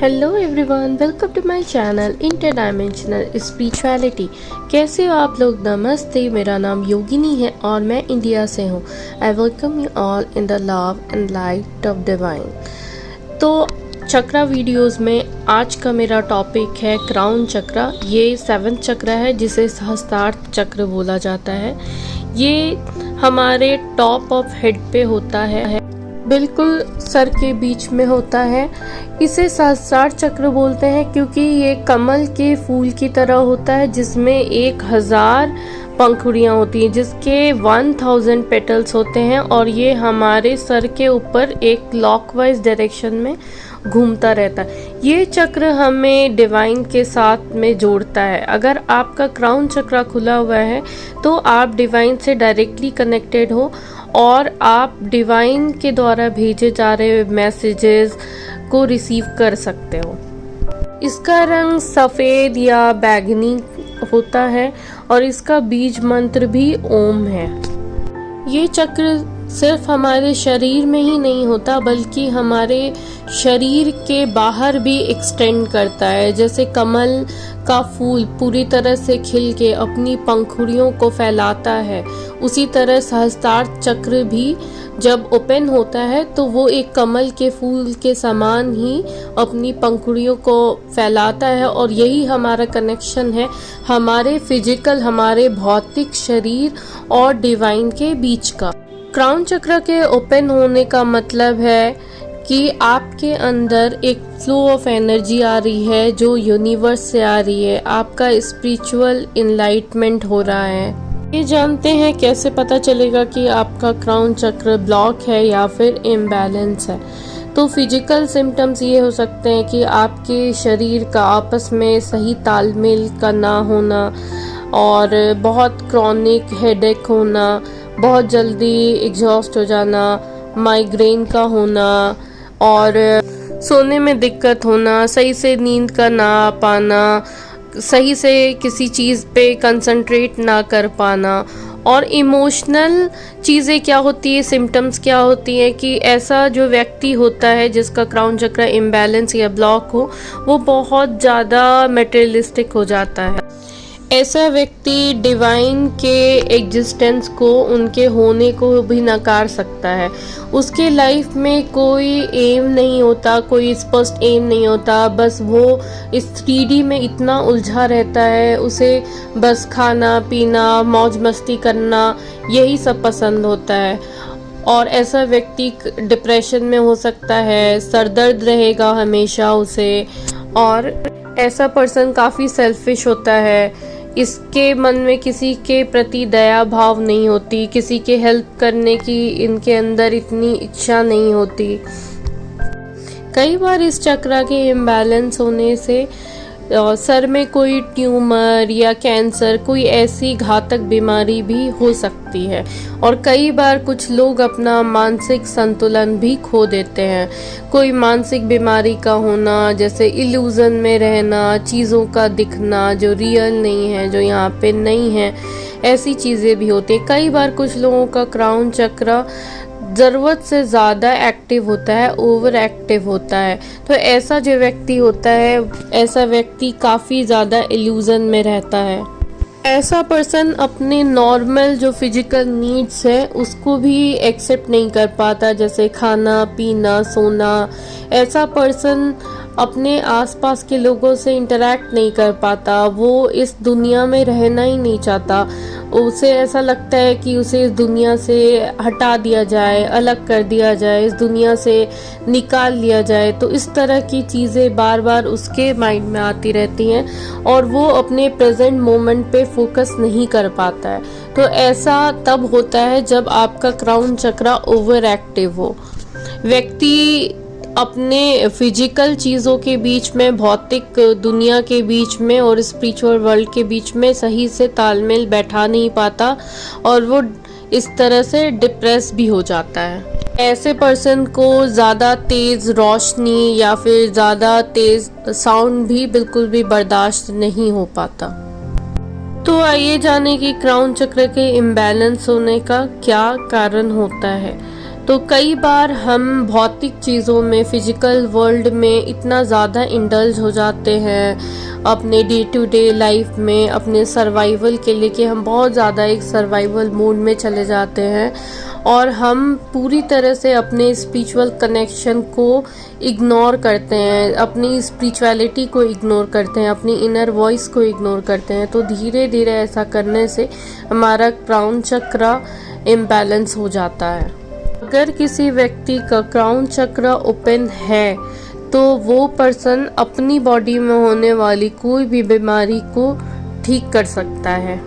Hello everyone, welcome to my channel interdimensional spirituality. कैसे हो आप लोग? नमस्ते, मेरा नाम योगिनी है और मैं इंडिया से हूँ। I welcome you all in the love and light of divine. तो चक्रा वीडियोस में आज का मेरा टॉपिक है क्राउन चक्रा। ये 7th चक्र है जिसे सहस्त्रार्थ चक्र बोला जाता है। ये हमारे टॉप ऑफ हेड पे होता है, बिल्कुल सर के बीच में होता है। इसे सहस्त्रार्थ चक्र बोलते हैं क्योंकि ये कमल के फूल की तरह होता है जिसमें 1000 पंखुड़ियाँ होती हैं, जिसके 1000 पेटल्स होते हैं और ये हमारे सर के ऊपर एक क्लॉकवाइज डायरेक्शन में घूमता रहता है। ये चक्र हमें डिवाइन के साथ में जोड़ता है। अगर आपका क्राउन चक्र खुला हुआ है तो आप डिवाइन से डायरेक्टली कनेक्टेड हो और आप डिवाइन के द्वारा भेजे जा रहे मैसेजेस को रिसीव कर सकते हो। इसका रंग सफ़ेद या बैंगनी होता है और इसका बीज मंत्र भी ओम है। ये चक्र सिर्फ हमारे शरीर में ही नहीं होता बल्कि हमारे शरीर के बाहर भी एक्सटेंड करता है। जैसे कमल का फूल पूरी तरह से खिल के अपनी पंखुड़ियों को फैलाता है, उसी तरह सहस्त्रार्थ चक्र भी जब ओपन होता है तो वो एक कमल के फूल के समान ही अपनी पंखुड़ियों को फैलाता है। और यही हमारा कनेक्शन है हमारे फिजिकल, हमारे भौतिक शरीर और डिवाइन के बीच का। क्राउन चक्र के ओपन होने का मतलब है कि आपके अंदर एक फ्लो ऑफ एनर्जी आ रही है जो यूनिवर्स से आ रही है। आपका स्पिरिचुअल इनलाइटमेंट हो रहा है। ये जानते हैं कैसे पता चलेगा कि आपका क्राउन चक्र ब्लॉक है या फिर इम्बैलेंस है? तो फिजिकल सिम्टम्स ये हो सकते हैं कि आपके शरीर का आपस में सही तालमेल का ना होना और बहुत क्रॉनिक हेडेक होना, बहुत जल्दी एग्जॉस्ट हो जाना, माइग्रेन का होना और सोने में दिक्कत होना, सही से नींद का ना आ पाना, सही से किसी चीज़ पे कंसंट्रेट ना कर पाना। और इमोशनल चीज़ें क्या होती है, सिम्टम्स क्या होती हैं कि ऐसा जो व्यक्ति होता है जिसका क्राउन चक्र इम्बैलेंस या ब्लॉक हो, वो बहुत ज़्यादा मटेरियलिस्टिक हो जाता है। ऐसा व्यक्ति डिवाइन के एग्जिस्टेंस को, उनके होने को भी नकार सकता है। उसके लाइफ में कोई एम नहीं होता, कोई स्पष्ट एम नहीं होता, बस वो इस 3D में इतना उलझा रहता है। उसे बस खाना पीना, मौज मस्ती करना, यही सब पसंद होता है। और ऐसा व्यक्ति डिप्रेशन में हो सकता है, सरदर्द रहेगा हमेशा उसे, और ऐसा पर्सन काफ़ी सेल्फिश होता है। इसके मन में किसी के प्रति दया भाव नहीं होती, किसी के हेल्प करने की इनके अंदर इतनी इच्छा नहीं होती। कई बार इस चक्र के इम्बैलेंस होने से सर में कोई ट्यूमर या कैंसर, कोई ऐसी घातक बीमारी भी हो सकती है। और कई बार कुछ लोग अपना मानसिक संतुलन भी खो देते हैं। कोई मानसिक बीमारी का होना, जैसे इल्यूजन में रहना, चीज़ों का दिखना जो रियल नहीं है, जो यहाँ पे नहीं है, ऐसी चीज़ें भी होती हैं। कई बार कुछ लोगों का क्राउन चक्र ज़रूरत से ज़्यादा एक्टिव होता है, ओवर एक्टिव होता है। तो ऐसा जो व्यक्ति होता है, ऐसा व्यक्ति काफ़ी ज़्यादा इल्यूजन में रहता है। ऐसा पर्सन अपने नॉर्मल जो फिजिकल नीड्स है उसको भी एक्सेप्ट नहीं कर पाता, जैसे खाना पीना, सोना। ऐसा पर्सन अपने आसपास के लोगों से इंटरेक्ट नहीं कर पाता, वो इस दुनिया में रहना ही नहीं चाहता। उसे ऐसा लगता है कि उसे इस दुनिया से हटा दिया जाए, अलग कर दिया जाए, इस दुनिया से निकाल लिया जाए। तो इस तरह की चीज़ें बार बार उसके माइंड में आती रहती हैं और वो अपने प्रेजेंट मोमेंट पे फोकस नहीं कर पाता है। तो ऐसा तब होता है जब आपका क्राउन चक्र ओवर एक्टिव हो। व्यक्ति अपने फिजिकल चीज़ों के बीच में, भौतिक दुनिया के बीच में और स्पिरिचुअल वर्ल्ड के बीच में सही से तालमेल बैठा नहीं पाता और वो इस तरह से डिप्रेस भी हो जाता है। ऐसे पर्सन को ज़्यादा तेज़ रोशनी या फिर ज़्यादा तेज़ साउंड भी बिल्कुल भी बर्दाश्त नहीं हो पाता। तो आइए जाने कि क्राउन चक्र के इम्बैलेंस होने का क्या कारण होता है। तो कई बार हम भौतिक चीज़ों में, फिजिकल वर्ल्ड में इतना ज़्यादा इंडल्ज हो जाते हैं अपने डे टू डे लाइफ में, अपने सर्वाइवल के लिए, कि हम बहुत ज़्यादा एक सर्वाइवल मोड में चले जाते हैं और हम पूरी तरह से अपने स्पिरिचुअल कनेक्शन को इग्नोर करते हैं, अपनी स्पिरिचुअलिटी को इग्नोर करते हैं, अपनी इनर वॉइस को इग्नोर करते हैं। तो धीरे धीरे ऐसा करने से हमारा क्राउन चक्र इम्बैलेंस हो जाता है। अगर किसी व्यक्ति का क्राउन चक्र ओपन है तो वो पर्सन अपनी बॉडी में होने वाली कोई भी बीमारी को ठीक कर सकता है।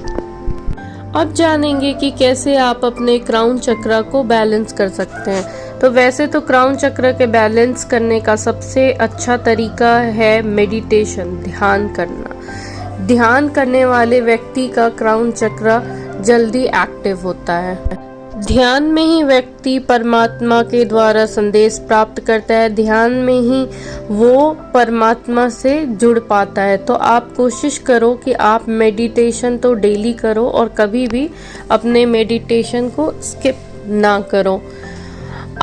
अब जानेंगे कि कैसे आप अपने क्राउन चक्र को बैलेंस कर सकते हैं। तो वैसे तो क्राउन चक्र के बैलेंस करने का सबसे अच्छा तरीका है मेडिटेशन, ध्यान करना। ध्यान करने वाले व्यक्ति का क्राउन चक्र जल्दी एक्टिव होता है। ध्यान में ही व्यक्ति परमात्मा के द्वारा संदेश प्राप्त करता है, ध्यान में ही वो परमात्मा से जुड़ पाता है। तो आप कोशिश करो कि आप मेडिटेशन तो डेली करो और कभी भी अपने मेडिटेशन को स्किप ना करो।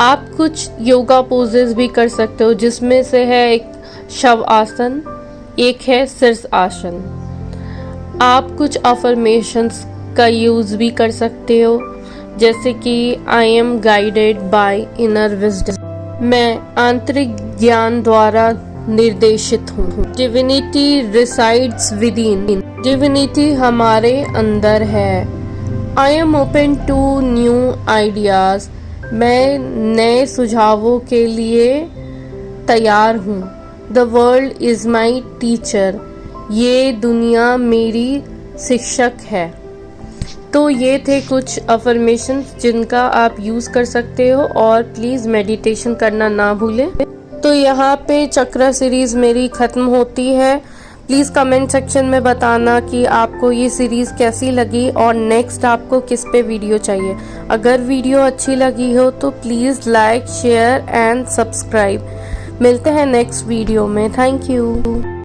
आप कुछ योगा पोजेस भी कर सकते हो, जिसमें से है एक शव आसन, एक है शीर्ष आसन। आप कुछ अफर्मेशंस का यूज भी कर सकते हो, जैसे कि I am guided by inner wisdom, मैं आंतरिक ज्ञान द्वारा निर्देशित हूँ। Divinity resides within, divinity हमारे अंदर है। I am open to new ideas, मैं नए सुझावों के लिए तैयार हूँ। The world is my teacher, ये दुनिया मेरी शिक्षक है। तो ये थे कुछ अफर्मेशंस जिनका आप यूज़ कर सकते हो, और प्लीज़ मेडिटेशन करना ना भूलें। तो यहाँ पे चक्र सीरीज़ मेरी ख़त्म होती है। प्लीज़ कमेंट सेक्शन में बताना कि आपको ये सीरीज़ कैसी लगी और नेक्स्ट आपको किस पे वीडियो चाहिए। अगर वीडियो अच्छी लगी हो तो please like, share and subscribe. मिलते हैं नेक्स्ट वीडियो में। Thank you.